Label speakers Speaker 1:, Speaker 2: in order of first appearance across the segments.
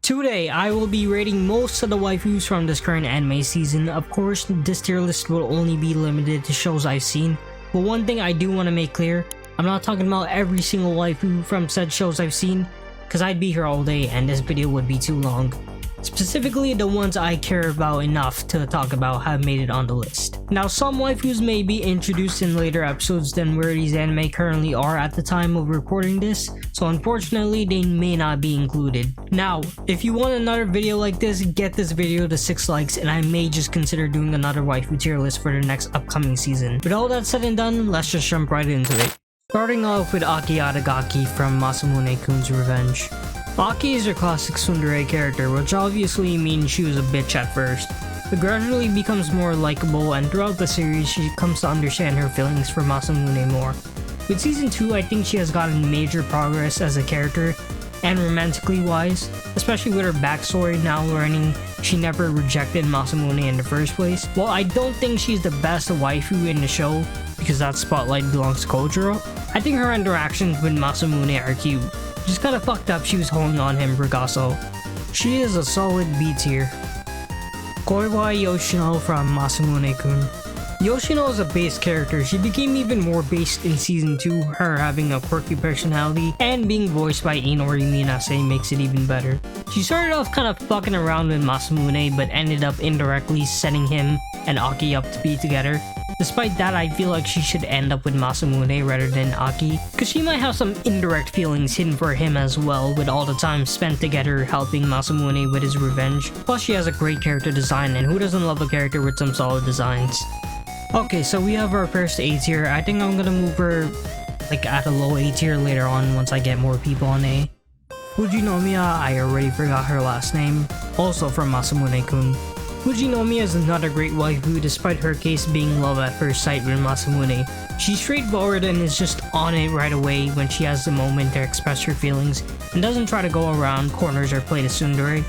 Speaker 1: Today, I will be rating most of the waifus from this current anime season. Of course, this tier list will only be limited to shows I've seen, but one thing I do want to make clear, I'm not talking about every single waifu from said shows I've seen, because I'd be here all day and this video would be too long. Specifically, the ones I care about enough to talk about have made it on the list. Now, some waifus may be introduced in later episodes than where these anime currently are at the time of recording this, so unfortunately they may not be included. Now, if you want another video like this, get this video to 6 likes and I may just consider doing another waifu tier list for the next upcoming season. With all that said and done, let's just jump right into it. Starting off with Aki Adagaki from Masamune-kun's Revenge. Aki is her classic tsundere character, which obviously means she was a bitch at first, but gradually becomes more likable, and throughout the series she comes to understand her feelings for Masamune more. With season 2, I think she has gotten major progress as a character, and romantically wise, especially with her backstory now learning she never rejected Masamune in the first place. While I don't think she's the best waifu in the show, because that spotlight belongs to Kojiro, I think her interactions with Masamune are cute. Just kinda fucked up she was holding on him Rigasso. She is a solid B tier. Koiwa Yoshino from Masamune-kun. Yoshino is a base character. She became even more based in season 2, her having a quirky personality and being voiced by Horimiya makes it even better. She started off kind of fucking around with Masamune but ended up indirectly setting him and Aki up to be together. Despite that, I feel like she should end up with Masamune rather than Aki, because she might have some indirect feelings hidden for him as well, with all the time spent together helping Masamune with his revenge. Plus she has a great character design, and who doesn't love a character with some solid designs? Okay, so we have our first A tier. I think I'm gonna move her like at a low A tier later on once I get more people on A. Fujinomiya, I already forgot her last name, also from Masamune-kun. Fujinomiya is another great waifu despite her case being love at first sight with Masamune. She's straightforward and is just on it right away when she has the moment to express her feelings and doesn't try to go around corners or play the tsundere.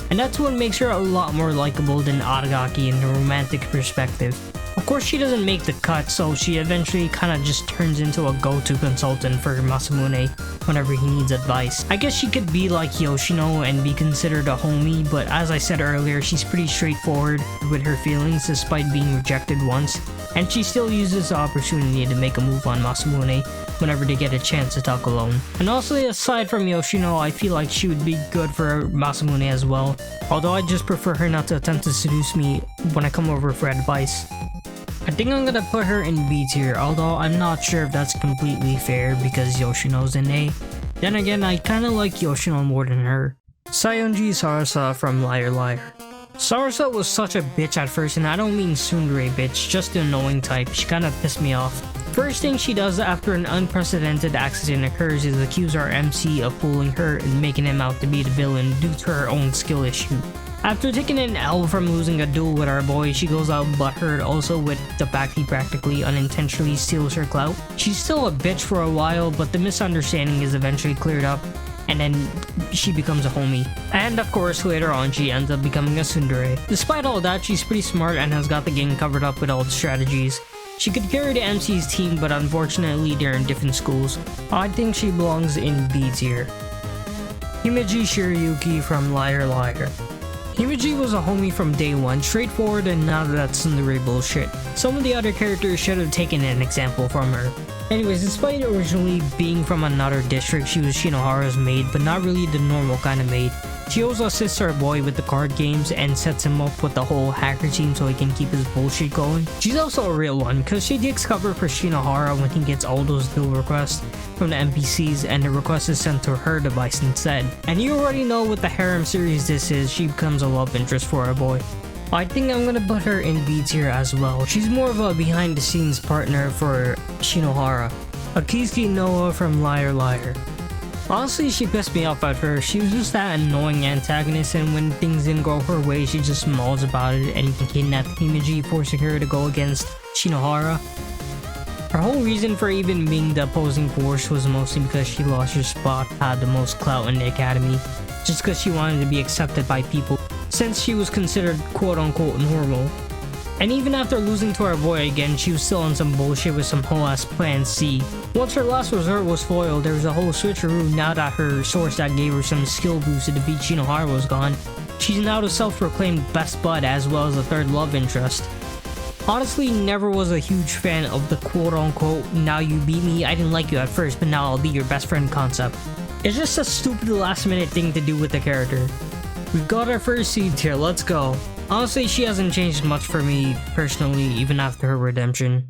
Speaker 1: And that's what makes her a lot more likable than Adagaki in the romantic perspective. Of course she doesn't make the cut, so she eventually kinda just turns into a go-to consultant for Masamune whenever he needs advice. I guess she could be like Yoshino and be considered a homie, but as I said earlier, she's pretty straightforward with her feelings despite being rejected once, and she still uses the opportunity to make a move on Masamune whenever they get a chance to talk alone. And also, aside from Yoshino, I feel like she would be good for Masamune as well, although I just prefer her not to attempt to seduce me when I come over for advice. I think I'm gonna put her in B tier, although I'm not sure if that's completely fair because Yoshino's in A. Then again, I kinda like Yoshino more than her. Sayonji Sarasa from Liar Liar. Sarasa was such a bitch at first, and I don't mean tsundere bitch, just the annoying type. She kinda pissed me off. First thing she does after an unprecedented accident occurs is accuse our MC of fooling her and making him out to be the villain due to her own skill issue. After taking an L from losing a duel with our boy, she goes out butthurt also with the fact he practically unintentionally steals her clout. She's still a bitch for a while, but the misunderstanding is eventually cleared up, and then she becomes a homie. And of course, later on she ends up becoming a tsundere. Despite all that, she's pretty smart and has got the gang covered up with all the strategies. She could carry the MC's team, but unfortunately they're in different schools. I think she belongs in B tier. Himeji Shirayuki from Liar Liar. Himeji was a homie from day one, straightforward and none of that tsundere bullshit. Some of the other characters should have taken an example from her. Anyways, despite originally being from another district, she was Shinohara's maid, but not really the normal kind of maid. She also assists our boy with the card games and sets him up with the whole hacker team so he can keep his bullshit going. She's also a real one, cause she digs cover for Shinohara when he gets all those duel requests from the NPCs and the request is sent to her device instead. And you already know what the harem series this is, she becomes a love interest for our boy. I think I'm gonna put her in B tier as well. She's more of a behind the scenes partner for Shinohara. Akizuki Noa from Liar Liar. Honestly, she pissed me off at first. She was just that annoying antagonist, and when things didn't go her way, she just mauls about it and even kidnapped Himeji, forcing her to go against Shinohara. Her whole reason for even being the opposing force was mostly because she lost her spot, had the most clout in the academy, just because she wanted to be accepted by people, since she was considered quote-unquote normal. And even after losing to our boy again, she was still on some bullshit with some whole ass plan C. Once her last resort was foiled, there was a whole switcheroo now that her source that gave her some skill boost to defeat Shinohara was gone. She's now the self-proclaimed best bud as well as the third love interest. Honestly, never was a huge fan of the quote-unquote "now you beat me, I didn't like you at first, but now I'll be your best friend" concept. It's just a stupid last-minute thing to do with the character. We've got our first seed here, let's go. Honestly, she hasn't changed much for me personally, even after her redemption.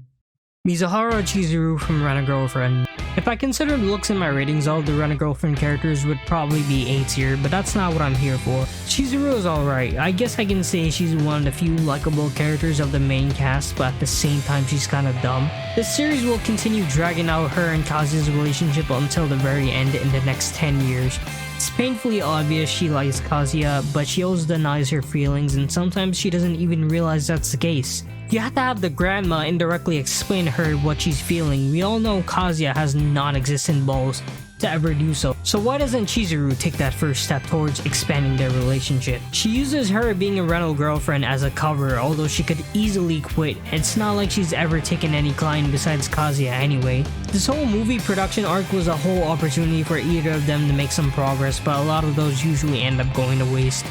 Speaker 1: Mizuhara Chizuru from Rent-A-Girlfriend. If I considered looks in my ratings, all the Rent-A-Girlfriend characters would probably be A tier, but that's not what I'm here for. Chizuru is alright. I guess I can say she's one of the few likable characters of the main cast, but at the same time she's kinda dumb. This series will continue dragging out her and Kazuya's relationship until the very end in the next 10 years. It's painfully obvious she likes Kazuya, but she always denies her feelings and sometimes she doesn't even realize that's the case. You have to have the grandma indirectly explain to her what she's feeling. We all know Kazuya has non-existent balls to ever do so. So why doesn't Chizuru take that first step towards expanding their relationship? She uses her being a rental girlfriend as a cover, although she could easily quit. It's not like she's ever taken any client besides Kazuya anyway. This whole movie production arc was a whole opportunity for either of them to make some progress, but a lot of those usually end up going to waste.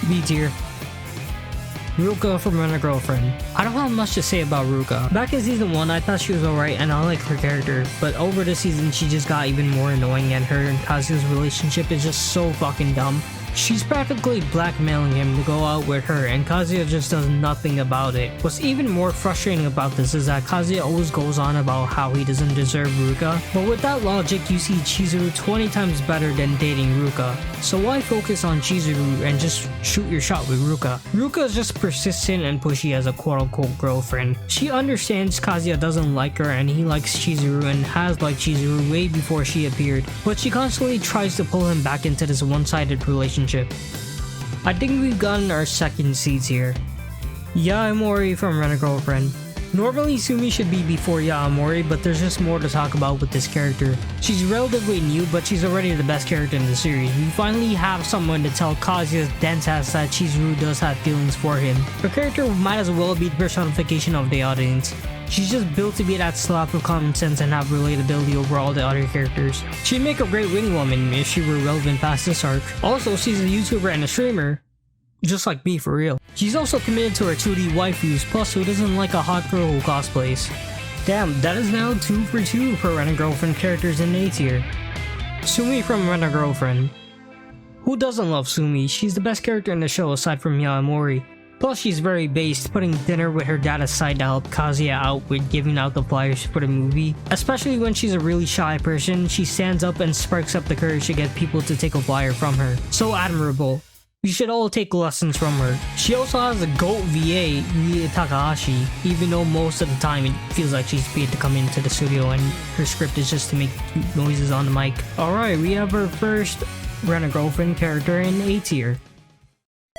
Speaker 1: B tier. Rukia from Rent-A-Girlfriend. I don't have much to say about Rukia. Back in season 1, I thought she was alright and I liked her character, but over the season she just got even more annoying and her and Kazuya's relationship is just so fucking dumb. She's practically blackmailing him to go out with her and Kazuya just does nothing about it. What's even more frustrating about this is that Kazuya always goes on about how he doesn't deserve Rukia, but with that logic you see Chizuru 20 times better than dating Rukia. So why focus on Chizuru and just shoot your shot with Rukia? Rukia is just persistent and pushy as a quote-unquote girlfriend. She understands Kazuya doesn't like her and he likes Chizuru and has liked Chizuru way before she appeared, but she constantly tries to pull him back into this one-sided relationship. I think we've gotten our second seeds here. Yaomori from Rent-A-Girlfriend. Normally Sumi should be before Yaomori, but there's just more to talk about with this character. She's relatively new, but she's already the best character in the series. We finally have someone to tell Kazuya's dense ass that Chizuru does have feelings for him. Her character might as well be the personification of the audience. She's just built to be that slap of common sense and have relatability over all the other characters. She'd make a great winning woman if she were relevant past this arc. Also, she's a YouTuber and a streamer. Just like me, for real. She's also committed to her 2D waifus, plus who doesn't like a hot girl who cosplays? Damn, that is now 2 for 2 for Rent-A-Girlfriend characters in A tier. Sumi from Rent-A-Girlfriend. Who doesn't love Sumi? She's the best character in the show aside from Yaomori. Plus she's very based, putting dinner with her dad aside to help Kazuya out with giving out the flyers for the movie. Especially when she's a really shy person, she stands up and sparks up the courage to get people to take a flyer from her. So admirable. We should all take lessons from her. She also has a GOAT VA, Rie Takahashi, even though most of the time it feels like she's paid to come into the studio and her script is just to make cute noises on the mic. Alright, we have our first Rent-A-Girlfriend character in A tier.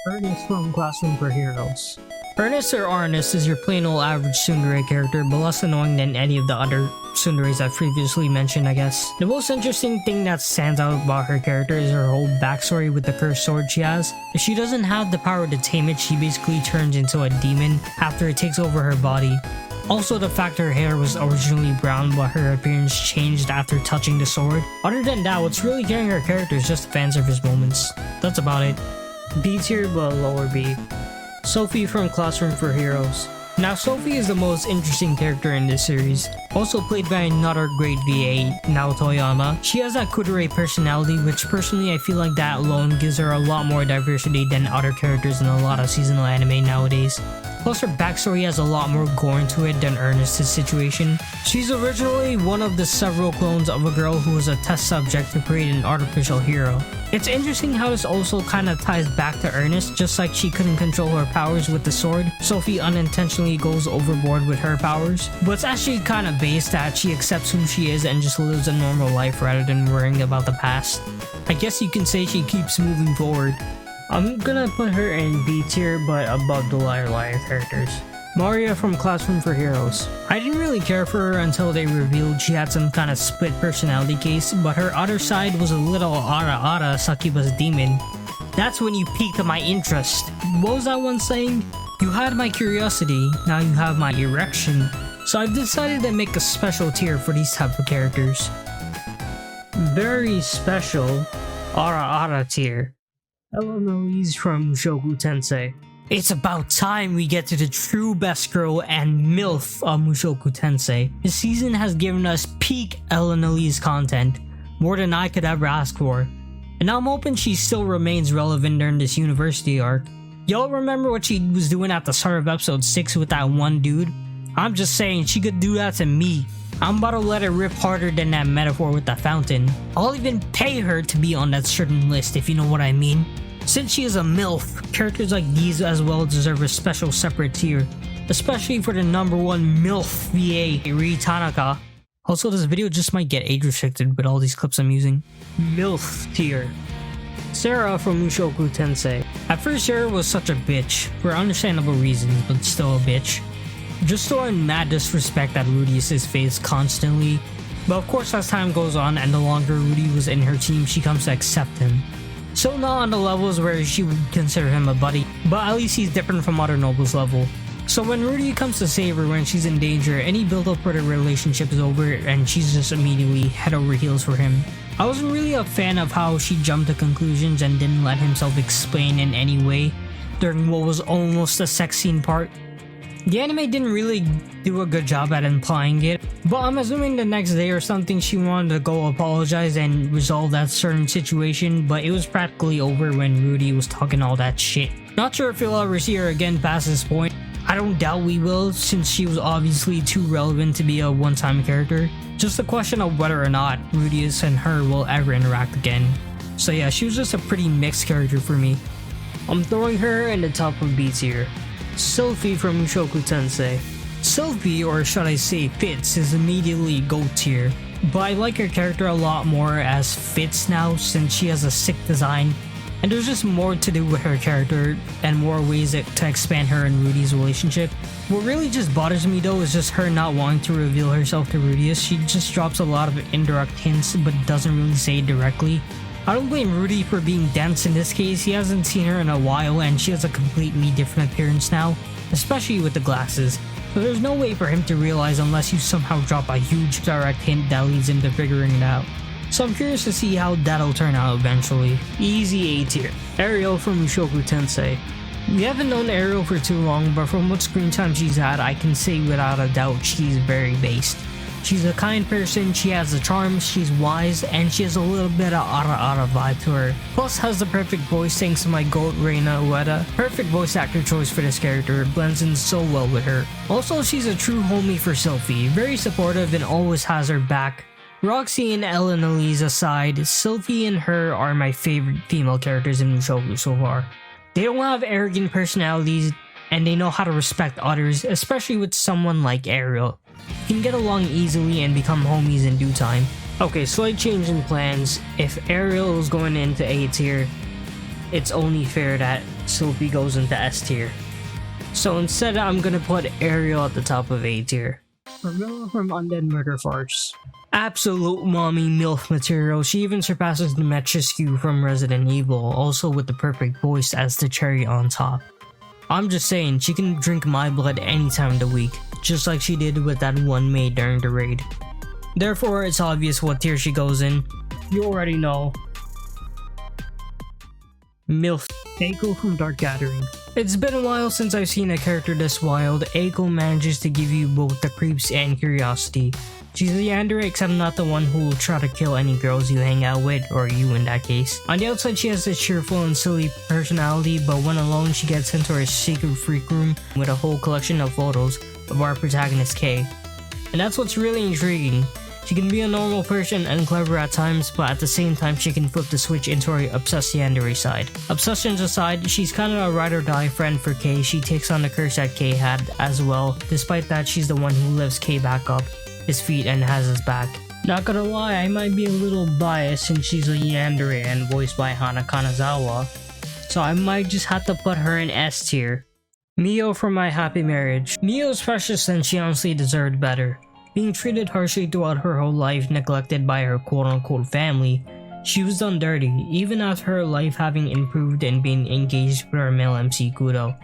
Speaker 1: Ernest from Classroom for Heroes. Ernest or Arnest is your plain old average tsundere character, but less annoying than any of the other tsunderes I've previously mentioned, I guess. The most interesting thing that stands out about her character is her whole backstory with the cursed sword she has. If she doesn't have the power to tame it, she basically turns into a demon after it takes over her body. Also, the fact her hair was originally brown but her appearance changed after touching the sword. Other than that, what's really carrying her character is just the fanservice moments. That's about it. B tier but lower B. Sophie from Classroom for Heroes. Now Sophie is the most interesting character in this series, also played by another great VA, Naotoyama. She has that kudere personality, which personally I feel like that alone gives her a lot more diversity than other characters in a lot of seasonal anime nowadays. Plus her backstory has a lot more gore into it than Ernest's situation. She's originally one of the several clones of a girl who was a test subject to create an artificial hero. It's interesting how this also kinda ties back to Ernest. Just like she couldn't control her powers with the sword, Sophie unintentionally goes overboard with her powers. But it's actually kinda based that she accepts who she is and just lives a normal life rather than worrying about the past. I guess you can say she keeps moving forward. I'm gonna put her in B tier but above the Liar characters. Maria from Classroom for Heroes. I didn't really care for her until they revealed she had some kind of split personality case, but her other side was a little ara succubus demon. That's when you piqued my interest. What was that one saying? You had my curiosity, now you have my erection. So I've decided to make a special tier for these type of characters. Very special Ara tier. Elinalise from Mushoku Tensei. It's about time we get to the true best girl and MILF of Mushoku Tensei. This season has given us peak Elinalise content, more than I could ever ask for. And I'm hoping she still remains relevant during this university arc. Y'all remember what she was doing at the start of episode 6 with that one dude? I'm just saying she could do that to me. I'm about to let her rip harder than that metaphor with the fountain. I'll even pay her to be on that certain list if you know what I mean. Since she is a MILF, characters like these as well deserve a special separate tier. Especially for the number 1 MILF VA, Ri Tanaka. Also, this video just might get age restricted with all these clips I'm using. MILF tier. Sarah from Mushoku Tensei. At first, Sarah was such a bitch, for understandable reasons, but still a bitch. Just throwing mad disrespect at Rudius' face constantly. But of course, as time goes on and the longer Rudy was in her team, she comes to accept him. So not on the levels where she would consider him a buddy, but at least he's different from other nobles level. So when Rudy comes to save her when she's in danger, any build-up for the relationship is over and she's just immediately head over heels for him. I wasn't really a fan of how she jumped to conclusions and didn't let himself explain in any way during what was almost a sex scene part. The anime didn't really do a good job at implying it, but I'm assuming the next day or something she wanted to go apologize and resolve that certain situation, but it was practically over when Rudy was talking all that shit. Not sure if we'll ever see her again past this point. I don't doubt we will, since she was obviously too relevant to be a one-time character. Just a question of whether or not Rudius and her will ever interact again. So yeah, she was just a pretty mixed character for me. I'm throwing her in the top of B tier. Sylphiette from Mushoku Tensei. Sylphiette, or should I say Fitz, is immediately GOAT tier. But I like her character a lot more as Fitz now, since she has a sick design. And there's just more to do with her character and more ways to expand her and Rudy's relationship. What really just bothers me though is just her not wanting to reveal herself to Rudius. She just drops a lot of indirect hints but doesn't really say it directly. I don't blame Rudy for being dense in this case. He hasn't seen her in a while and she has a completely different appearance now, especially with the glasses. So there's no way for him to realize unless you somehow drop a huge direct hint that leads him to figuring it out. So I'm curious to see how that'll turn out eventually. Easy A tier. Ariel from Mushoku Tensei. We haven't known Ariel for too long, but from what screen time she's had, I can say without a doubt she's very based. She's a kind person, she has the charm, she's wise, and she has a little bit of Ara vibe to her. Plus has the perfect voice thanks to my GOAT Reina Ueda. Perfect voice actor choice for this character, it blends in so well with her. Also, she's a true homie for Sylphiette, very supportive and always has her back. Roxy and Elinalise aside, Sylphiette and her are my favorite female characters in Mushoku so far. They don't have arrogant personalities and they know how to respect others, especially with someone like Ariel. You can get along easily and become homies in due time. Okay, slight change in plans. If Ariel is going into A tier, it's only fair that Sylphiette goes into S tier. So instead, I'm gonna put Ariel at the top of A tier. Horimiya from Undead Murder Farce. Absolute mommy MILF material. She even surpasses Mikazuki from Resident Evil, also with the perfect voice as the cherry on top. I'm just saying, she can drink my blood any time of the week, just like she did with that one maid during the raid. Therefore, it's obvious what tier she goes in. You already know. MILF, Eiko from Dark Gathering. It's been a while since I've seen a character this wild. Eiko manages to give you both the creeps and curiosity. She's a yandere except not the one who will try to kill any girls you hang out with, or you in that case. On the outside she has this cheerful and silly personality, but when alone she gets into her secret freak room with a whole collection of photos of our protagonist Kei. And that's what's really intriguing. She can be a normal person and clever at times, but at the same time she can flip the switch into her obsessed yandere side. Obsessions aside, she's kinda a ride or die friend for Kei. She takes on the curse that Kei had as well. Despite that, she's the one who lifts Kei back up his feet and has his back. Not gonna lie, I might be a little biased since she's a yandere and voiced by Hana Kanazawa, so I might just have to put her in S tier. Mio from My Happy Marriage. Mio's precious and she honestly deserved better. Being treated harshly throughout her whole life, neglected by her quote-unquote family, she was done dirty, even after her life having improved and being engaged with her male MC Kudo.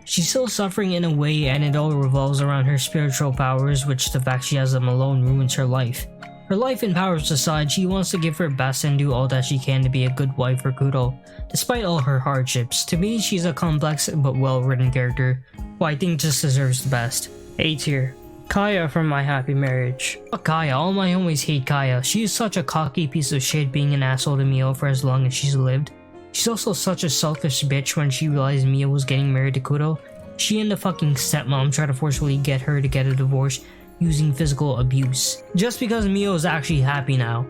Speaker 1: She's still suffering in a way, and it all revolves around her spiritual powers, which the fact she has them alone ruins her life. Her life and powers aside, she wants to give her best and do all that she can to be a good wife for Kudo, despite all her hardships. To me, she's a complex but well-written character, who I think just deserves the best. A tier. Kaya from My Happy Marriage. Fuck Kaya, all my homies hate Kaya. She is such a cocky piece of shit, being an asshole to Mio for as long as she's lived. She's also such a selfish bitch. When she realized Mio was getting married to Kudo, she and the fucking stepmom tried to forcefully get her to get a divorce using physical abuse, just because Mio is actually happy now.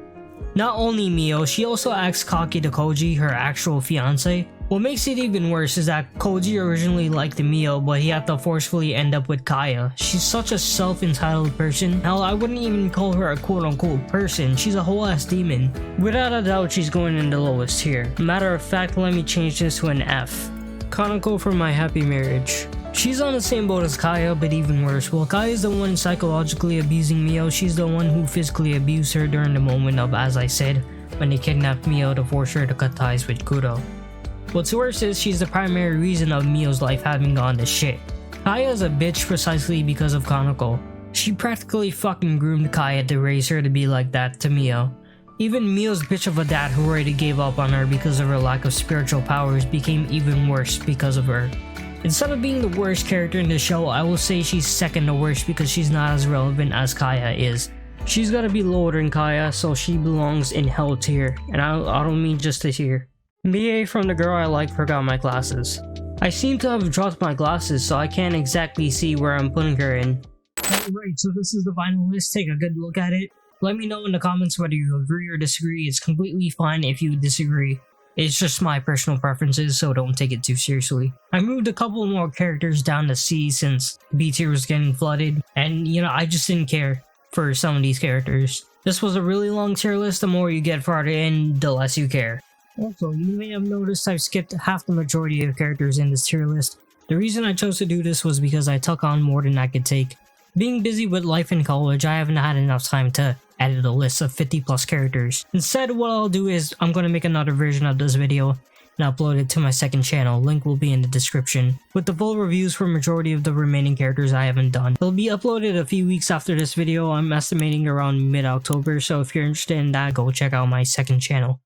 Speaker 1: Not only Mio, she also acts cocky to Koji, her actual fiance. What makes it even worse is that Koji originally liked Mio, but he had to forcefully end up with Kaya. She's such a self-entitled person. Hell, I wouldn't even call her a quote-unquote person. She's a whole-ass demon. Without a doubt, she's going in the lowest tier. Matter of fact, let me change this to an F. Kanako from My Happy Marriage. She's on the same boat as Kaya, but even worse. While Kaya is the one psychologically abusing Mio, she's the one who physically abused her during the moment of, as I said, when they kidnapped Mio to force her to cut ties with Kudo. What's worse is she's the primary reason of Mio's life having gone to shit. Kaya is a bitch precisely because of Kanako. She practically fucking groomed Kaya to raise her to be like that to Mio. Even Mio's bitch of a dad who already gave up on her because of her lack of spiritual powers became even worse because of her. Instead of being the worst character in the show, I will say she's second to worst because she's not as relevant as Kaya is. She's gotta be lower than Kaya, so she belongs in hell tier, and I don't mean just a tier. BA from The Girl I Like Forgot My Glasses. I seem to have dropped my glasses, so I can't exactly see where I'm putting her in. Alright, so this is the final list. Take a good look at it. Let me know in the comments whether you agree or disagree. It's completely fine if you disagree. It's just my personal preferences, so don't take it too seriously. I moved a couple more characters down to C since B tier was getting flooded, and I just didn't care for some of these characters. This was a really long tier list. The more you get farther in, the less you care. Also, you may have noticed I've skipped half the majority of characters in this tier list. The reason I chose to do this was because I took on more than I could take. Being busy with life in college, I haven't had enough time to edit a list of 50 plus characters. Instead, what I'll do is I'm going to make another version of this video and upload it to my second channel. Link will be in the description, with the full reviews for majority of the remaining characters I haven't done. It'll be uploaded a few weeks after this video. I'm estimating around mid-October, so if you're interested in that, go check out my second channel.